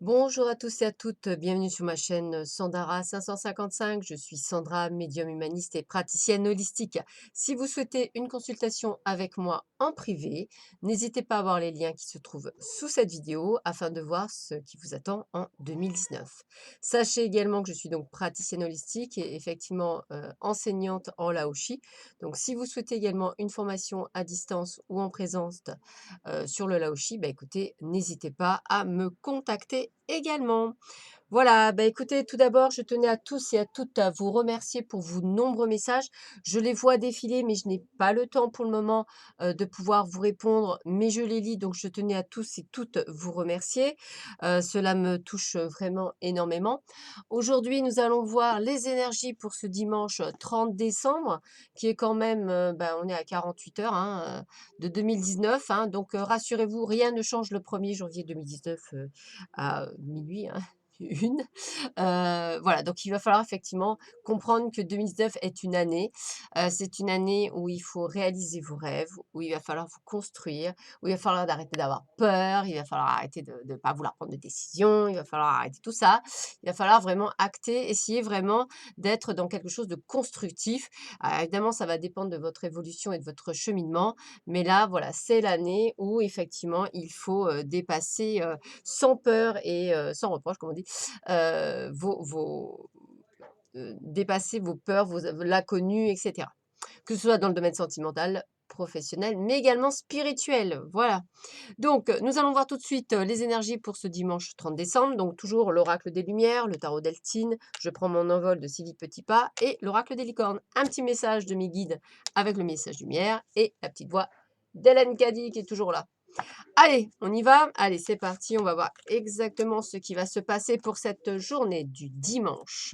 Bonjour à tous et à toutes, bienvenue sur ma chaîne Sandara 555. Je suis Sandra, médium humaniste et praticienne holistique. Si vous souhaitez une consultation avec moi en privé, n'hésitez pas à voir les liens qui se trouvent sous cette vidéo afin de voir ce qui vous attend en 2019. Sachez également que je suis donc praticienne holistique et effectivement enseignante en Laoshi. Donc si vous souhaitez également une formation à distance ou en présence sur le Laoshi, bah, écoutez, n'hésitez pas à me contacter également. Voilà, bah, écoutez, tout d'abord, je tenais à tous et à toutes à vous remercier pour vos nombreux messages. Je les vois défiler, mais je n'ai pas le temps pour le moment de pouvoir vous répondre, mais je les lis, donc je tenais à tous et toutes vous remercier. Cela me touche vraiment énormément. Aujourd'hui, nous allons voir les énergies pour ce dimanche 30 décembre, qui est quand même, bah, on est à 48 heures de 2019. Donc rassurez-vous, rien ne change le 1er janvier 2019 à minuit. Une. Voilà, donc il va falloir effectivement comprendre que 2019 est une année. C'est une année où il faut réaliser vos rêves, où il va falloir vous construire, où il va falloir arrêter d'avoir peur, il va falloir arrêter de ne pas vouloir prendre de décision, il va falloir arrêter tout ça. Il va falloir vraiment acter, essayer vraiment d'être dans quelque chose de constructif. Évidemment, ça va dépendre de votre évolution et de votre cheminement, mais là, voilà, c'est l'année où effectivement, il faut dépasser sans peur et sans reproche, comme on dit, dépasser vos peurs, l'inconnu, et cetera. Que ce soit dans le domaine sentimental, professionnel, mais également spirituel. Voilà. Donc, nous allons voir tout de suite les énergies pour ce dimanche 30 décembre. Donc, toujours l'oracle des Lumières, le tarot d'Eltine, je prends mon envol de Sylvie Petitpas et l'oracle des Licornes. Un petit message de mes guides avec le message lumière et la petite voix d'Hélène Caddy qui est toujours là. Allez, on y va? Allez, c'est parti, on va voir exactement ce qui va se passer pour cette journée du dimanche.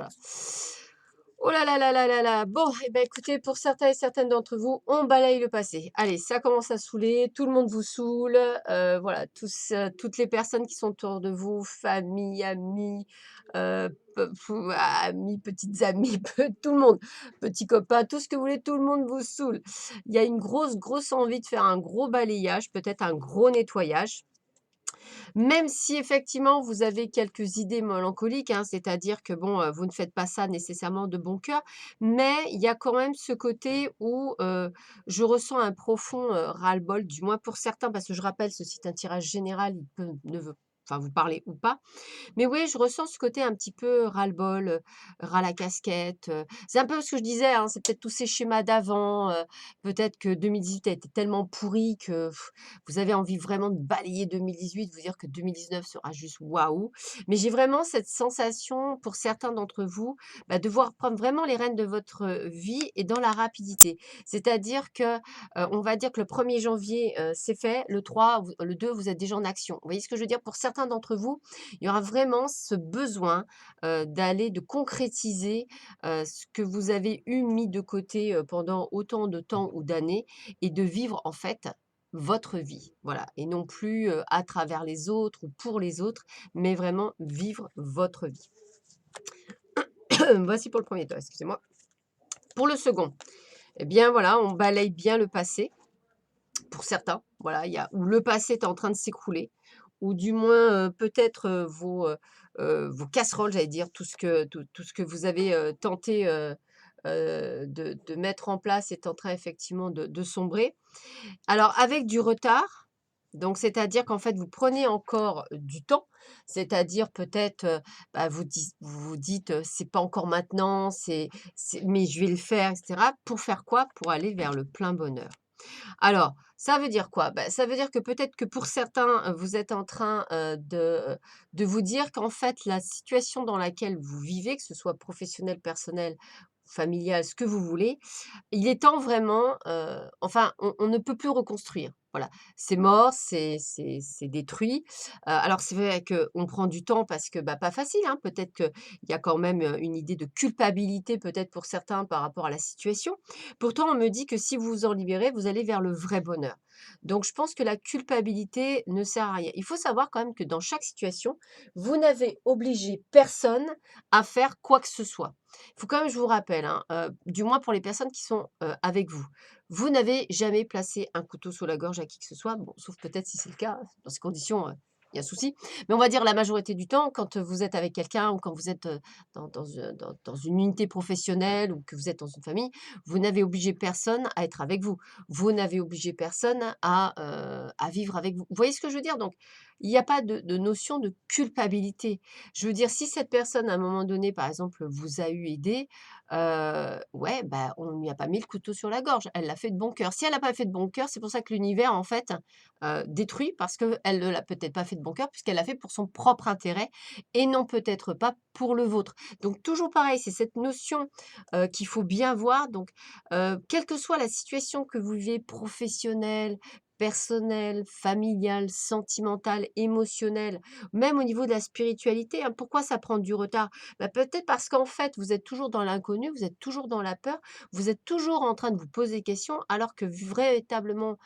Oh là là là là là là! Bon, eh ben, écoutez, pour certains et certaines d'entre vous, on balaye le passé. Allez, ça commence à saouler, tout le monde vous saoule, voilà, toutes les personnes qui sont autour de vous, famille, amis, amis, petites amies, tout le monde, petits copains, tout ce que vous voulez, tout le monde vous saoule. Il y a une grosse, grosse envie de faire un gros balayage, peut-être un gros nettoyage. Même si effectivement vous avez quelques idées mélancoliques, c'est-à-dire que bon, vous ne faites pas ça nécessairement de bon cœur, mais il y a quand même ce côté où, je ressens un profond, ras-le-bol, du moins pour certains, parce que je rappelle, ceci est un tirage général, il peut ne veut enfin vous parler ou pas. Mais oui, je ressens ce côté un petit peu ras-le-bol, ras la casquette, c'est un peu ce que je disais, c'est peut-être tous ces schémas d'avant, peut-être que 2018 a été tellement pourri que vous avez envie vraiment de balayer 2018, vous dire que 2019 sera juste waouh. Mais j'ai vraiment cette sensation pour certains d'entre vous, bah, de devoir prendre vraiment les rênes de votre vie et dans la rapidité. C'est-à-dire que, on va dire que le 1er janvier, c'est fait, le 3, le 2, vous êtes déjà en action. Vous voyez ce que je veux dire? Pour certains d'entre vous, il y aura vraiment ce besoin, de concrétiser, ce que vous avez eu mis de côté, pendant autant de temps ou d'années et de vivre en fait votre vie. Voilà et non plus, à travers les autres ou pour les autres, mais vraiment vivre votre vie. Voici pour le premier er excusez-moi. Pour le second, eh bien voilà, on balaye bien le passé, pour certains. Voilà, il y a où le passé est en train de s'écrouler ou du moins, peut-être, vos casseroles, j'allais dire, tout ce que vous avez, tenté, de mettre en place est en train effectivement de sombrer. Alors avec du retard, donc c'est-à-dire qu'en fait vous prenez encore du temps, c'est-à-dire peut-être, bah, vous dites, «C'est pas encore maintenant, c'est mais je vais le faire» et cetera. Pour faire quoi? Pour aller vers le plein bonheur. Alors, ça veut dire quoi? Bah, ça veut dire que peut-être que pour certains, vous êtes en train, de vous dire qu'en fait la situation dans laquelle vous vivez, que ce soit professionnel, personnel, familial, ce que vous voulez, il est temps vraiment, enfin on ne peut plus reconstruire. Voilà, c'est mort, c'est détruit. Alors c'est vrai qu'on prend du temps parce que, bah, pas facile, peut-être qu'il y a quand même, une idée de culpabilité peut-être pour certains par rapport à la situation. Pourtant, on me dit que si vous vous en libérez, vous allez vers le vrai bonheur. Donc je pense que la culpabilité ne sert à rien. Il faut savoir quand même que dans chaque situation, vous n'avez obligé personne à faire quoi que ce soit. Il faut quand même que je vous rappelle, du moins pour les personnes qui sont, avec vous. Vous n'avez jamais placé un couteau sous la gorge à qui que ce soit, bon, sauf peut-être si c'est le cas, dans ces conditions, il y a souci. Mais on va dire la majorité du temps, quand vous êtes avec quelqu'un ou quand vous êtes dans une unité professionnelle ou que vous êtes dans une famille, vous n'avez obligé personne à être avec vous. Vous n'avez obligé personne à vivre avec vous. Vous voyez ce que je veux dire? Donc, il n'y a pas de notion de culpabilité. Je veux dire, si cette personne, à un moment donné, par exemple, vous a eu aidé, ouais, bah, on ne lui a pas mis le couteau sur la gorge. Elle l'a fait de bon cœur. Si elle n'a pas fait de bon cœur, c'est pour ça que l'univers, en fait, détruit parce qu'elle ne l'a peut-être pas fait de bon cœur puisqu'elle l'a fait pour son propre intérêt et non peut-être pas pour le vôtre. Donc toujours pareil, c'est cette notion, qu'il faut bien voir. Donc, quelle que soit la situation que vous vivez, professionnelle, personnelle, familiale, sentimentale, émotionnelle, même au niveau de la spiritualité, hein. Pourquoi ça prend du retard? Bah, peut-être parce qu'en fait, vous êtes toujours dans l'inconnu, vous êtes toujours dans la peur, vous êtes toujours en train de vous poser des questions alors que véritablement,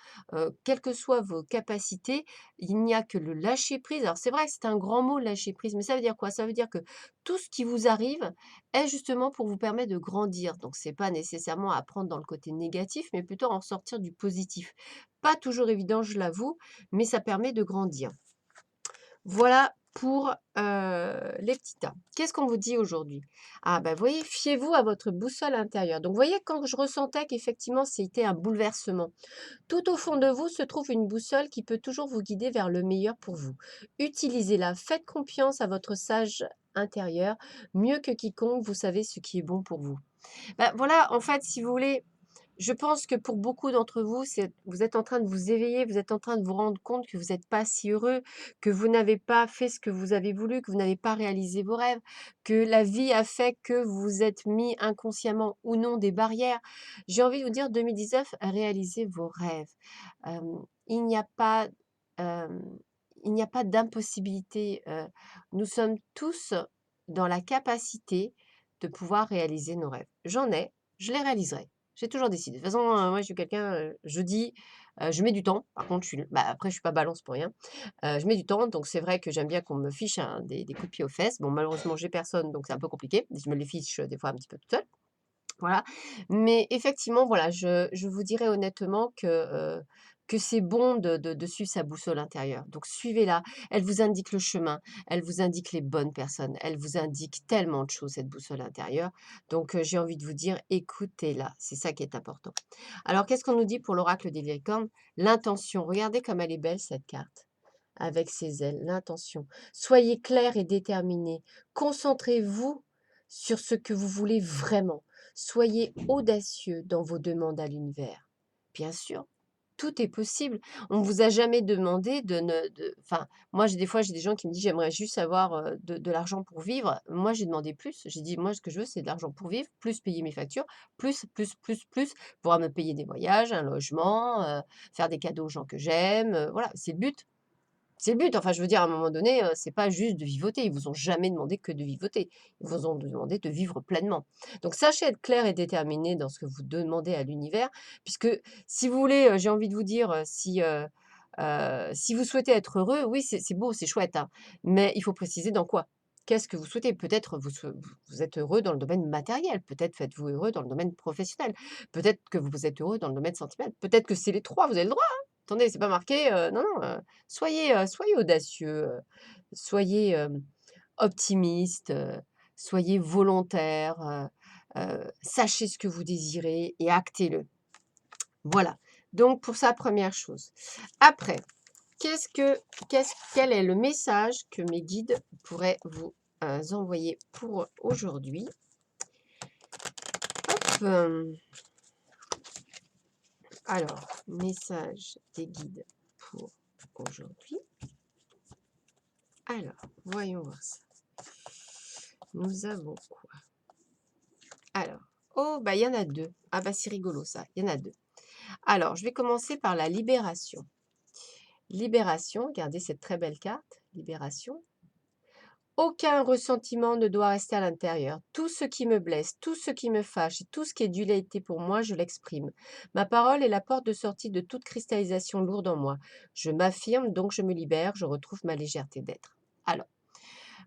quelles que soient vos capacités, il n'y a que le lâcher prise. Alors c'est vrai que c'est un grand mot, lâcher prise, mais ça veut dire quoi? Ça veut dire que tout ce qui vous arrive est justement pour vous permettre de grandir. Donc c'est pas nécessairement à prendre dans le côté négatif, mais plutôt en sortir du positif. Pas toujours évident, je l'avoue, mais ça permet de grandir. Voilà pour, les petits tas. Qu'est-ce qu'on vous dit aujourd'hui? Ah bah, vous voyez, fiez-vous à votre boussole intérieure. Donc vous voyez, quand je ressentais qu'effectivement c'était un bouleversement, tout au fond de vous se trouve une boussole qui peut toujours vous guider vers le meilleur pour vous. Utilisez-la, faites confiance à votre sage intérieur. Mieux que quiconque, vous savez ce qui est bon pour vous. Bah, voilà, en fait, si vous voulez, je pense que pour beaucoup d'entre vous, vous êtes en train de vous éveiller, vous êtes en train de vous rendre compte que vous n'êtes pas si heureux, que vous n'avez pas fait ce que vous avez voulu, que vous n'avez pas réalisé vos rêves, que la vie a fait que vous vous êtes mis inconsciemment ou non des barrières. J'ai envie de vous dire, 2019, réalisez vos rêves. Il n'y a pas, hem, il n'y a pas d'impossibilité. Nous sommes tous dans la capacité de pouvoir réaliser nos rêves. J'en ai, je les réaliserai. J'ai toujours décidé. De toute façon, moi, je suis quelqu'un, je dis, je mets du temps. Par contre, après, je suis pas Balance pour rien. Je mets du temps, donc c'est vrai que j'aime bien qu'on me fiche des coups de pied aux fesses. Bon, malheureusement, j'ai personne, donc c'est un peu compliqué. Je me les fiche, des fois, un petit peu toute seule. Voilà. Mais effectivement, voilà, je vous dirais honnêtement que c'est bon de suivre sa boussole intérieure. Donc suivez-la, elle vous indique le chemin, elle vous indique les bonnes personnes, elle vous indique tellement de choses, cette boussole intérieure. Donc j'ai envie de vous dire, écoutez-la, c'est ça qui est important. Alors qu'est-ce qu'on nous dit pour l'oracle des licornes? L'intention. Regardez comme elle est belle cette carte. Avec ses ailes, l'intention. Soyez clair et déterminé. Concentrez-vous sur ce que vous voulez vraiment. Soyez audacieux dans vos demandes à l'univers. Bien sûr, tout est possible. On ne vous a jamais demandé de ne enfin, moi, des fois, j'ai des gens qui me disent: «J'aimerais juste avoir, de l'argent pour vivre». Moi, j'ai demandé plus. J'ai dit: «Moi, ce que je veux, c'est de l'argent pour vivre, plus payer mes factures, plus, pouvoir me payer des voyages, un logement, faire des cadeaux aux gens que j'aime», voilà, c'est le but. C'est le but, enfin, je veux dire, à un moment donné, c'est pas juste de vivoter. Ils vous ont jamais demandé que de vivoter. Ils vous ont demandé de vivre pleinement. Donc sachez être clair et déterminé dans ce que vous demandez à l'univers, puisque si vous voulez, j'ai envie de vous dire, si vous souhaitez être heureux, oui, c'est beau, c'est chouette, hein, mais il faut préciser dans quoi. Qu'est-ce que vous souhaitez? Peut-être vous êtes heureux dans le domaine matériel, peut-être faites-vous heureux dans le domaine professionnel, peut-être que vous êtes heureux dans le domaine sentimental, peut-être que c'est les 3. Vous avez le droit. Attendez, c'est pas marqué, non, non, soyez audacieux, soyez, optimiste, soyez volontaire, sachez ce que vous désirez et actez-le. Voilà, donc pour ça, première chose. Après, qu'est-ce que quel est le message que mes guides pourraient vous, envoyer pour aujourd'hui? Hop, alors, message des guides pour aujourd'hui. Alors, voyons voir ça. Nous avons quoi? Alors, oh, bah, il y en a 2. Ah, bah, c'est rigolo ça, il y en a 2. Alors, je vais commencer par la libération. Libération, regardez cette très belle carte, libération. Aucun ressentiment ne doit rester à l'intérieur. Tout ce qui me blesse, tout ce qui me fâche et tout ce qui est dualité pour moi, je l'exprime. Ma parole est la porte de sortie de toute cristallisation lourde en moi. Je m'affirme, donc je me libère, je retrouve ma légèreté d'être. Alors,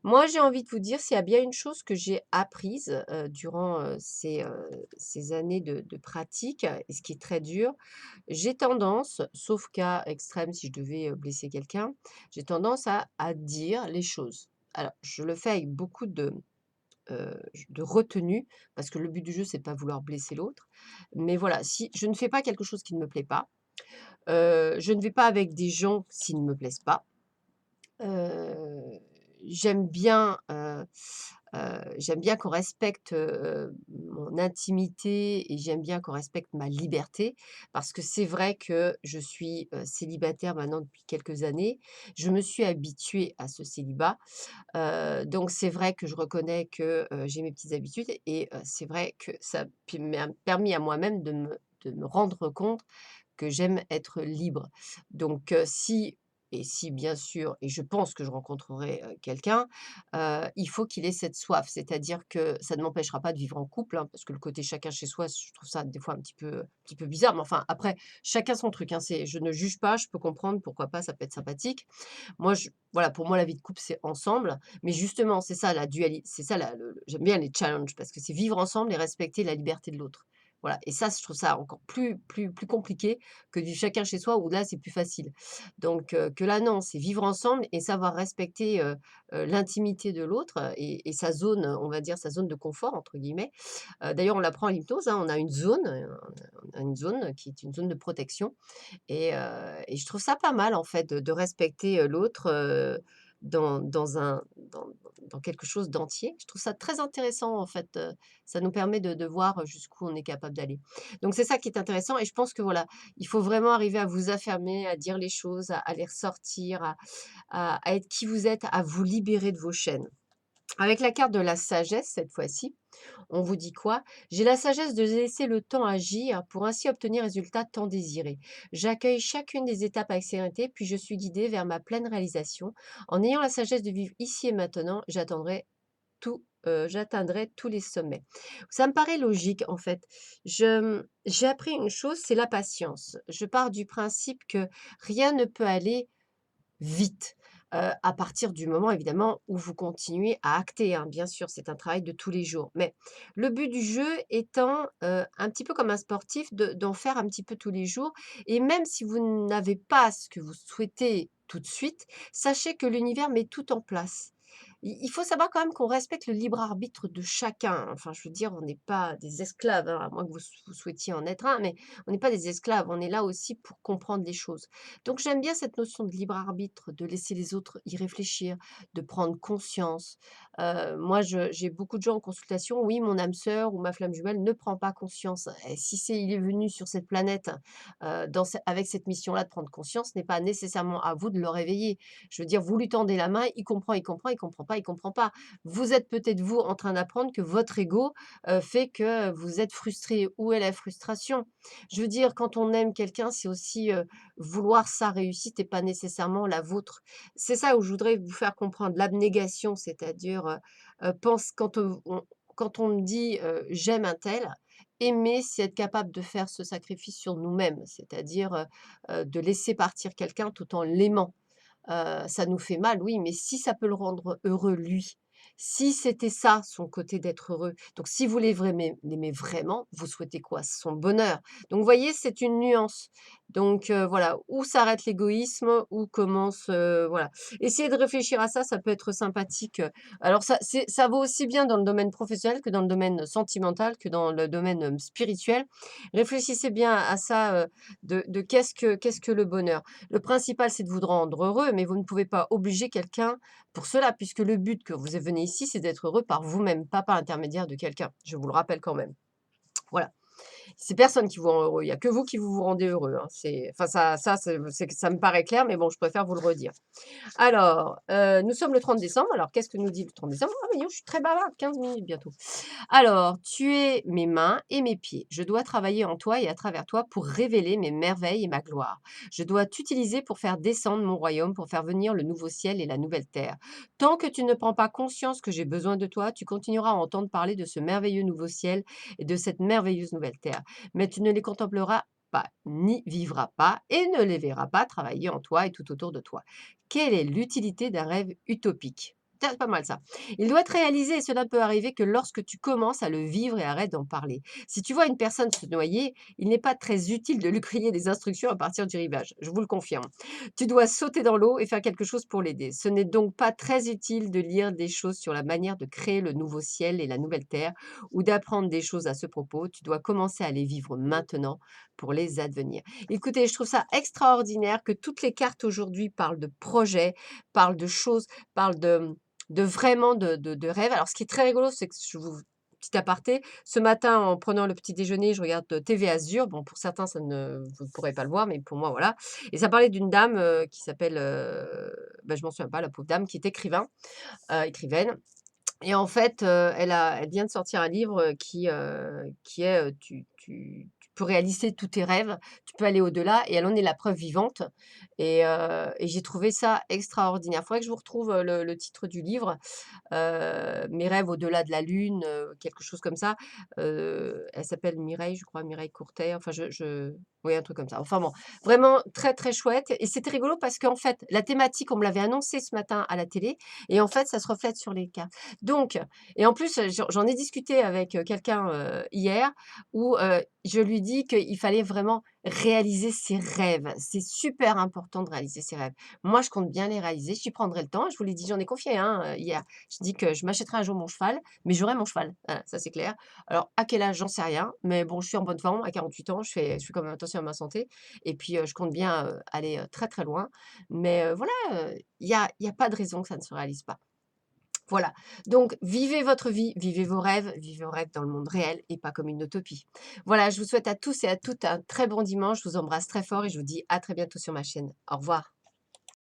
Moi, j'ai envie de vous dire, s'il y a bien une chose que j'ai apprise, durant, ces années de pratique, et ce qui est très dur, j'ai tendance, sauf cas extrême si je devais, blesser quelqu'un, j'ai tendance à dire les choses. Alors, je le fais avec beaucoup de retenue, parce que le but du jeu, c'est de pas vouloir blesser l'autre. Mais voilà, si je ne fais pas quelque chose qui ne me plaît pas, je ne vais pas avec des gens s'ils ne me plaisent pas. Heu, j'aime bien, j'aime bien qu'on respecte, mon intimité et j'aime bien qu'on respecte ma liberté parce que c'est vrai que je suis, célibataire maintenant depuis quelques années. Je me suis habituée à ce célibat, donc c'est vrai que je reconnais que, j'ai mes petites habitudes et c'est vrai que ça m'a permis à moi-même de me rendre compte que j'aime être libre. Donc si bien sûr et je pense que je rencontrerai, quelqu'un, il faut qu'il ait cette soif. C'est-à-dire que ça ne m'empêchera pas de vivre en couple, hein, parce que le côté chacun chez soi, je trouve ça des fois un petit peu bizarre, mais enfin après chacun son truc, hein. Je ne juge pas, je peux comprendre, pourquoi pas, ça peut être sympathique. Moi voilà, pour moi la vie de couple, c'est ensemble, mais justement c'est ça la dualité, c'est ça la le j'aime bien les challenges parce que c'est vivre ensemble et respecter la liberté de l'autre. Voilà et ça, je trouve ça encore plus compliqué que du chacun chez soi où là, c'est plus facile. Donc que là, non, c'est vivre ensemble et savoir respecter, l'intimité de l'autre et sa zone, on va dire «sa zone de confort» entre guillemets. D'ailleurs, on l'apprend à l'hypnose, hein, on a une zone qui est une zone de protection et je trouve ça pas mal en fait de respecter, l'autre, dans quelque chose d'entier. Je trouve ça très intéressant en fait, ça nous permet de voir jusqu'où on est capable d'aller. Donc c'est ça qui est intéressant et je pense que voilà, il faut vraiment arriver à vous affirmer, à dire les choses, à les ressortir, à être qui vous êtes, à vous libérer de vos chaînes. Avec la carte de la sagesse cette fois-ci, on vous dit quoi? J'ai la sagesse de laisser le temps agir pour ainsi obtenir les résultats tant désirés. J'accueille chacune des étapes avec sérénité, puis je suis guidée vers ma pleine réalisation. En ayant la sagesse de vivre ici et maintenant, j'atteindrai tous les sommets. Ça me paraît logique en fait. J'ai appris une chose, c'est la patience. Je pars du principe que rien ne peut aller vite, à partir du moment évidemment où vous continuez à acter, hein. Bien sûr, c'est un travail de tous les jours. Mais le but du jeu étant, un petit peu comme un sportif d'en faire un petit peu tous les jours et même si vous n'avez pas ce que vous souhaitez tout de suite, sachez que l'univers met tout en place. Il faut savoir quand même qu'on respecte le libre arbitre de chacun. Enfin, je veux dire, on n'est pas des esclaves, hein, à moins que vous souhaitiez en être un, mais on n'est pas des esclaves, on est là aussi pour comprendre les choses. Donc j'aime bien cette notion de libre arbitre, de laisser les autres y réfléchir, de prendre conscience. Moi, j'ai beaucoup de gens en consultation, oui, mon âme sœur ou ma flamme jumelle ne prend pas conscience. Et si il est venu sur cette planète avec cette mission-là de prendre conscience, ce n'est pas nécessairement à vous de le réveiller. Je veux dire, vous lui tendez la main, il comprend, il comprend pas, il comprend pas. Vous êtes peut-être vous en train d'apprendre que votre ego fait que vous êtes frustré. Où est la frustration? Je veux dire, quand on aime quelqu'un, c'est aussi vouloir sa réussite et pas nécessairement la vôtre. C'est ça où je voudrais vous faire comprendre l'abnégation, c'est-à-dire, pense quand on me dit, «J'aime un tel», aimer, c'est être capable de faire ce sacrifice sur nous-mêmes, c'est-à-dire, de laisser partir quelqu'un tout en l'aimant. Ça nous fait mal, oui, mais si ça peut le rendre heureux lui, si c'était ça son côté d'être heureux, donc si vous l'aimez vraiment, vous souhaitez quoi? Son bonheur. Donc vous voyez, c'est une nuance. Donc voilà, où s'arrête l'égoïsme, où commence, voilà. Essayez de réfléchir à ça, ça peut être sympathique, alors ça vaut aussi bien dans le domaine professionnel que dans le domaine sentimental, que dans le domaine, spirituel. Réfléchissez bien à ça, de qu'est-ce que le bonheur? Le principal, c'est de vous rendre heureux, mais vous ne pouvez pas obliger quelqu'un pour cela, puisque le but que vous venez ici, c'est d'être heureux par vous-même, pas par l'intermédiaire de quelqu'un. Je vous le rappelle quand même. Voilà. C'est personne qui vous rend heureux, il y a que vous qui vous rendez heureux, hein. Enfin ça me paraît clair, mais bon, je préfère vous le redire. Alors, nous sommes le 30 décembre. Alors qu'est-ce que nous dit le 30 décembre? Ah, mais dis je suis très bavarde, 15 minutes bientôt. Alors, tu es mes mains et mes pieds. Je dois travailler en toi et à travers toi pour révéler mes merveilles et ma gloire. Je dois t'utiliser pour faire descendre mon royaume, pour faire venir le nouveau ciel et la nouvelle terre. Tant que tu ne prends pas conscience que j'ai besoin de toi, tu continueras à entendre parler de ce merveilleux nouveau ciel et de cette merveilleuse nouvelle terre. Mais tu ne les contempleras pas, n'y vivras pas et ne les verras pas travailler en toi et tout autour de toi. Quelle est l'utilité d'un rêve utopique? Tiens, c'est pas mal ça. Il doit être réalisé et cela peut arriver que lorsque tu commences à le vivre et arrêtes d'en parler. Si tu vois une personne se noyer, il n'est pas très utile de lui crier des instructions à partir du rivage, je vous le confirme. Tu dois sauter dans l'eau et faire quelque chose pour l'aider. Ce n'est donc pas très utile de lire des choses sur la manière de créer le nouveau ciel et la nouvelle terre ou d'apprendre des choses à ce propos. Tu dois commencer à les vivre maintenant pour les advenir. Écoutez, je trouve ça extraordinaire que toutes les cartes aujourd'hui parlent de projets, parlent de choses, parlent de vraiment de rêves. Alors ce qui est très rigolo, c'est que je vous petit aparté, ce matin en prenant le petit déjeuner, je regarde, TV Azur. Bon pour certains ça ne vous ne pourrez pas le voir, mais pour moi voilà et ça parlait d'une dame, qui s'appelle, bah, je m'en souviens pas la pauvre dame, qui est écrivaine et en fait, elle vient de sortir un livre, qui est, tu peux réaliser tous tes rêves, tu peux aller au-delà et elle en est la preuve vivante et j'ai trouvé ça extraordinaire. Il faudrait que je vous retrouve, le titre du livre, Mes rêves au-delà de la lune, quelque chose comme ça. Elle s'appelle Mireille, je crois, Mireille Courtet, enfin je oui, un truc comme ça. Enfin bon, vraiment très, très chouette et c'était rigolo parce qu'en fait, la thématique, on me l'avait annoncée ce matin à la télé et en fait, ça se reflète sur les cartes. Donc et en plus, j'en ai discuté avec, quelqu'un, hier où, je lui dis qu'il fallait vraiment réaliser ses rêves. C'est super important de réaliser ses rêves. Moi, je compte bien les réaliser, j'y prendrai le temps. Je vous l'ai dit, j'en ai confié un, hier. Je dis que je m'achèterai un jour mon cheval, mais j'aurai mon cheval. Voilà, ça c'est clair. Alors à quel âge, j'en sais rien, mais bon, je suis en bonne forme. À 48 ans, je fais quand même attention à ma santé et puis, je compte bien, aller, très, très loin. Mais, voilà, il y a pas de raison que ça ne se réalise pas. Voilà, donc vivez votre vie, vivez vos rêves dans le monde réel et pas comme une utopie. Voilà, je vous souhaite à tous et à toutes un très bon dimanche. Je vous embrasse très fort et je vous dis à très bientôt sur ma chaîne. Au revoir.